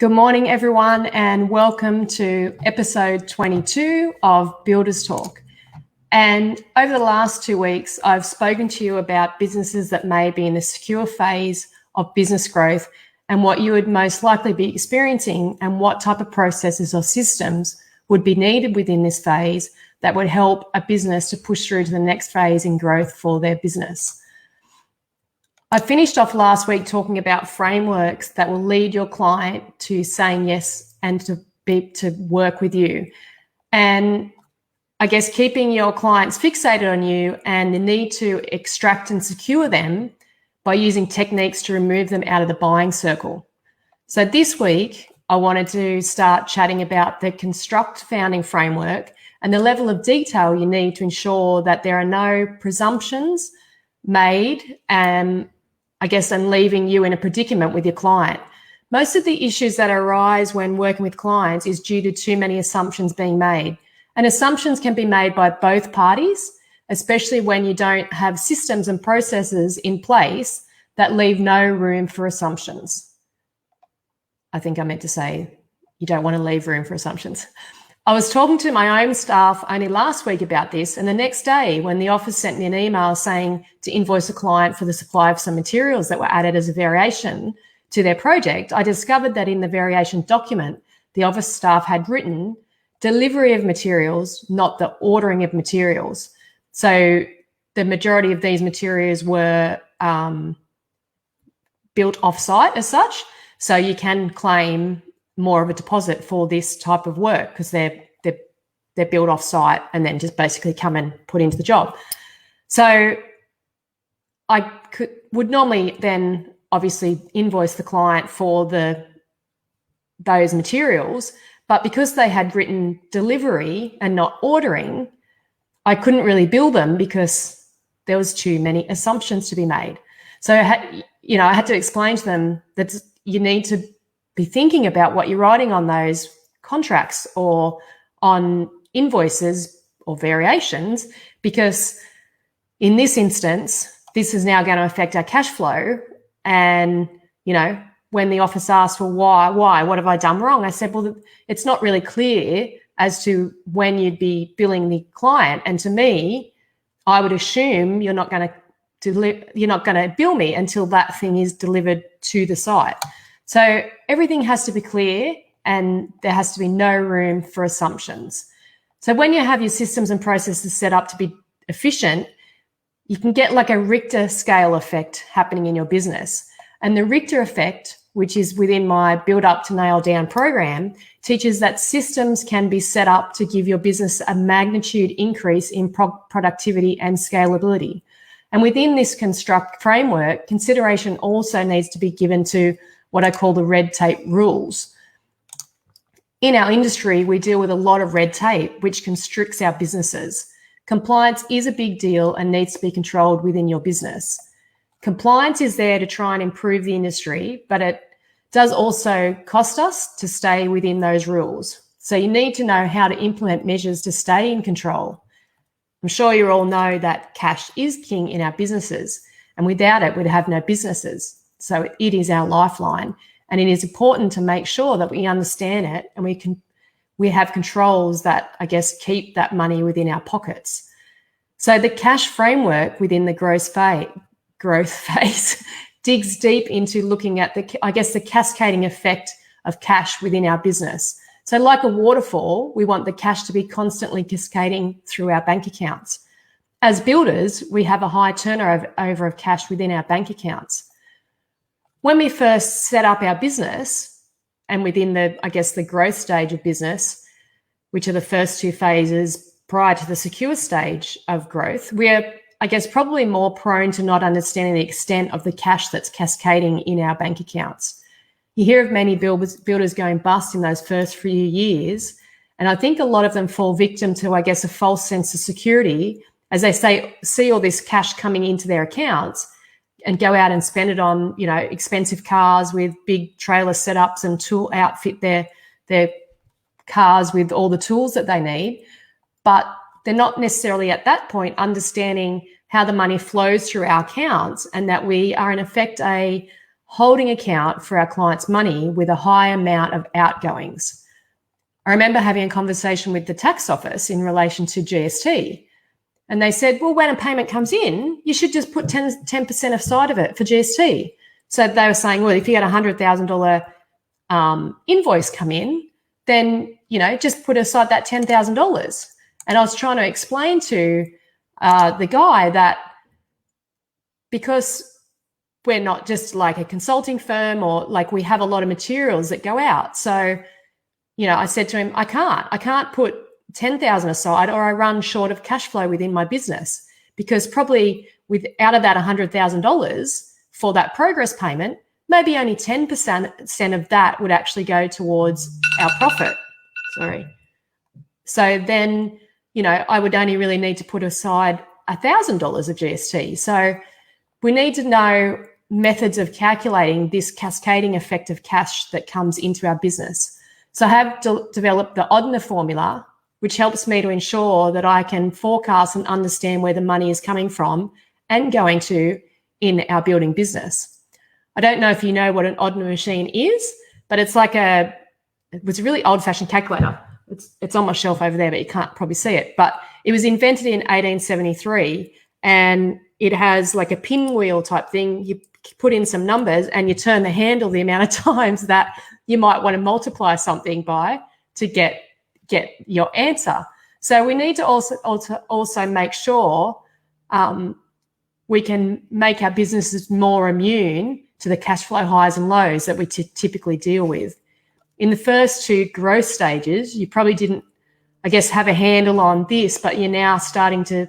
Good morning, everyone, and welcome to episode 22 of Builders Talk. And over the last 2 weeks, I've spoken to you about businesses that may be in the secure phase of business growth and what you would most likely be experiencing and what type of processes or systems would be needed within this phase that would help a business to push through to the next phase in growth for their business. I finished off last week talking about frameworks that will lead your client to saying yes and to work with you. And I guess keeping your clients fixated on you and the need to extract and secure them by using techniques to remove them out of the buying circle. So this week, I wanted to start chatting about the Construct Founding Framework and the level of detail you need to ensure that there are no presumptions made and leaving you in a predicament with your client. Most of the issues that arise when working with clients is due to too many assumptions being made. And assumptions can be made by both parties, especially when you don't have systems and processes in place that leave no room for assumptions. I think I meant to say you don't want to leave room for assumptions. I was talking to my own staff only last week about this, and the next day when the office sent me an email saying to invoice a client for the supply of some materials that were added as a variation to their project, I discovered that in the variation document, the office staff had written delivery of materials, not the ordering of materials. So the majority of these materials were built off-site as such, so you can claim more of a deposit for this type of work because they're built off-site and then just basically come and put into the job. So I would normally then obviously invoice the client for those materials, but because they had written delivery and not ordering, I couldn't really bill them because there was too many assumptions to be made. So I had to explain to them that you need to be thinking about what you're writing on those contracts or on invoices or variations, because in this instance, this is now going to affect our cash flow. And, when the office asked, well, why, what have I done wrong? I said, well, it's not really clear as to when you'd be billing the client. And to me, I would assume you're not going to bill me until that thing is delivered to the site. So everything has to be clear and there has to be no room for assumptions. So when you have your systems and processes set up to be efficient, you can get like a Richter scale effect happening in your business. And the Richter effect, which is within my Build Up to Nail Down program, teaches that systems can be set up to give your business a magnitude increase in productivity and scalability. And within this Construct framework, consideration also needs to be given to what I call the red tape rules. In our industry, we deal with a lot of red tape, which constricts our businesses. Compliance is a big deal and needs to be controlled within your business. Compliance is there to try and improve the industry, but it does also cost us to stay within those rules. So you need to know how to implement measures to stay in control. I'm sure you all know that cash is king in our businesses, and without it, we'd have no businesses. So it is our lifeline, and it is important to make sure that we understand it and we have controls that, keep that money within our pockets. So the cash framework within the growth phase digs deep into looking at the cascading effect of cash within our business. So like a waterfall, we want the cash to be constantly cascading through our bank accounts. As builders, we have a high turnover of cash within our bank accounts. When we first set up our business and within the growth stage of business, which are the first two phases prior to the secure stage of growth, we're, probably more prone to not understanding the extent of the cash that's cascading in our bank accounts. You hear of many builders going bust in those first few years, and I think a lot of them fall victim to, a false sense of security as they see all this cash coming into their accounts and go out and spend it on, expensive cars with big trailer setups and outfit their cars with all the tools that they need. But they're not necessarily at that point understanding how the money flows through our accounts and that we are in effect a holding account for our clients' money with a high amount of outgoings. I remember having a conversation with the tax office in relation to GST, and they said, well, when a payment comes in, you should just put 10% aside of it for GST. So they were saying, well, if you had a $100,000 invoice come in, then, just put aside that $10,000. And I was trying to explain to the guy that because we're not just like a consulting firm or like we have a lot of materials that go out. So, I said to him, I can't put 10,000 aside or I run short of cash flow within my business, because probably out of that $100,000 for that progress payment, maybe only 10% of that would actually go towards our profit. Sorry. So then, I would only really need to put aside $1,000 of GST. So we need to know methods of calculating this cascading effect of cash that comes into our business. So I have developed the Oddner formula, which helps me to ensure that I can forecast and understand where the money is coming from and going to in our building business. I don't know if you know what an Oddner machine is, but it's like it was a really old-fashioned calculator. It's on my shelf over there, but you can't probably see it. But it was invented in 1873, and it has like a pinwheel type thing. You put in some numbers and you turn the handle the amount of times that you might want to multiply something by to get your answer. So we need to also make sure we can make our businesses more immune to the cash flow highs and lows that we typically deal with. In the first two growth stages, you probably didn't, have a handle on this, but you're now starting to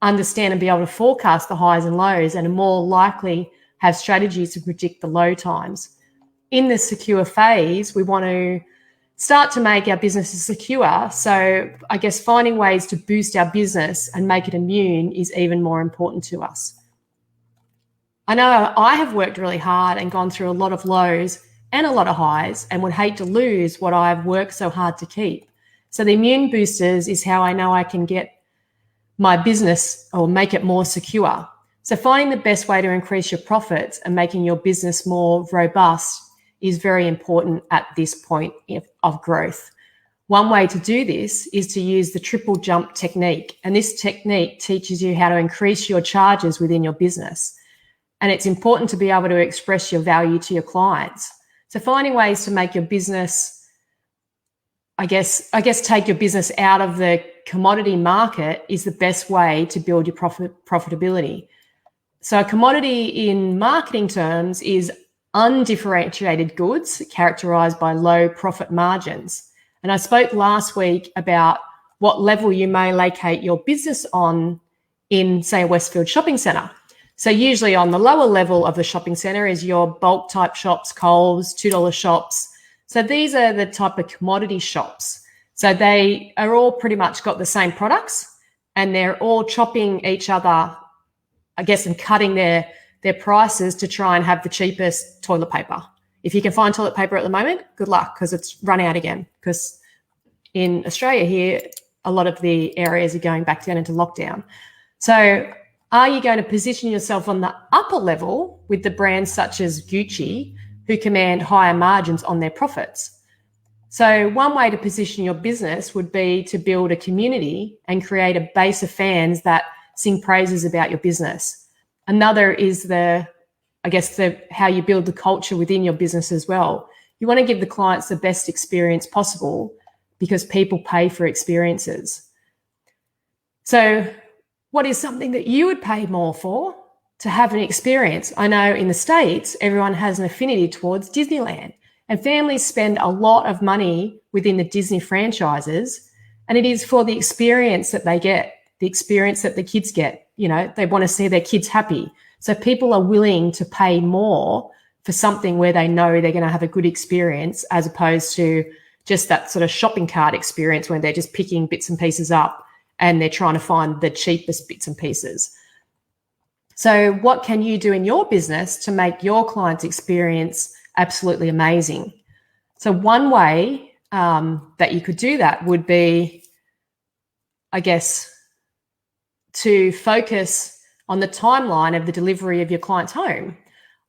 understand and be able to forecast the highs and lows and are more likely have strategies to predict the low times. In the secure phase, we want to start to make our businesses secure. So finding ways to boost our business and make it immune is even more important to us. I know I have worked really hard and gone through a lot of lows and a lot of highs and would hate to lose what I've worked so hard to keep. So the immune boosters is how I know I can get my business or make it more secure. So finding the best way to increase your profits and making your business more robust is very important at this point of growth. One way to do this is to use the triple jump technique. And this technique teaches you how to increase your charges within your business. And it's important to be able to express your value to your clients. So finding ways to make your business, take your business out of the commodity market is the best way to build your profitability. So a commodity in marketing terms is undifferentiated goods characterized by low profit margins. And I spoke last week about what level you may locate your business on in, say, a Westfield shopping centre. So usually on the lower level of the shopping centre is your bulk type shops, Coles, $2 shops. So these are the type of commodity shops. So they are all pretty much got the same products and they're all chopping each other, and cutting their prices to try and have the cheapest toilet paper. If you can find toilet paper at the moment, good luck, because it's run out again. Because in Australia here, a lot of the areas are going back down into lockdown. So are you going to position yourself on the upper level with the brands such as Gucci, who command higher margins on their profits? So one way to position your business would be to build a community and create a base of fans that sing praises about your business. Another is how you build the culture within your business as well. You want to give the clients the best experience possible because people pay for experiences. So what is something that you would pay more for to have an experience? I know in the States, everyone has an affinity towards Disneyland, and families spend a lot of money within the Disney franchises, and it is for the experience that they get, the experience that the kids get. They want to see their kids happy. So people are willing to pay more for something where they know they're going to have a good experience, as opposed to just that sort of shopping cart experience where they're just picking bits and pieces up and they're trying to find the cheapest bits and pieces. So what can you do in your business to make your client's experience absolutely amazing? So one way that you could do that would be, to focus on the timeline of the delivery of your client's home.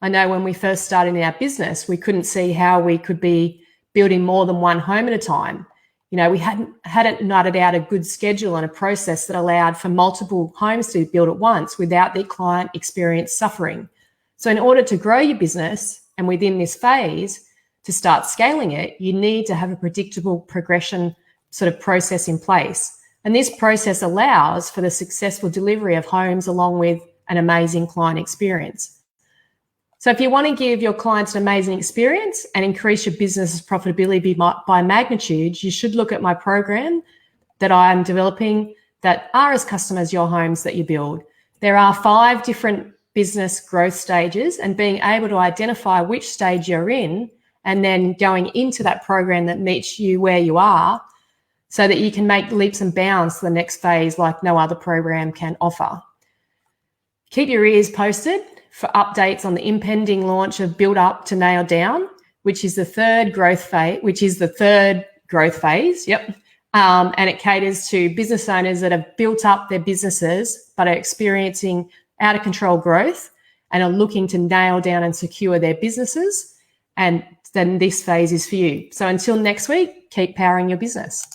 I know when we first started in our business, we couldn't see how we could be building more than one home at a time. You know, we hadn't nutted out a good schedule and a process that allowed for multiple homes to be built at once without the client experience suffering. So in order to grow your business and within this phase, to start scaling it, you need to have a predictable progression sort of process in place. And this process allows for the successful delivery of homes along with an amazing client experience. So if you want to give your clients an amazing experience and increase your business's profitability by magnitude, you should look at my program that I am developing that are as custom as your homes that you build. There are 5 different business growth stages, and being able to identify which stage you're in and then going into that program that meets you where you are so that you can make leaps and bounds to the next phase like no other program can offer. Keep your ears posted for updates on the impending launch of Build Up to Nail Down, which is the third growth phase. Yep. And it caters to business owners that have built up their businesses but are experiencing out of control growth and are looking to nail down and secure their businesses. And then this phase is for you. So until next week, keep powering your business.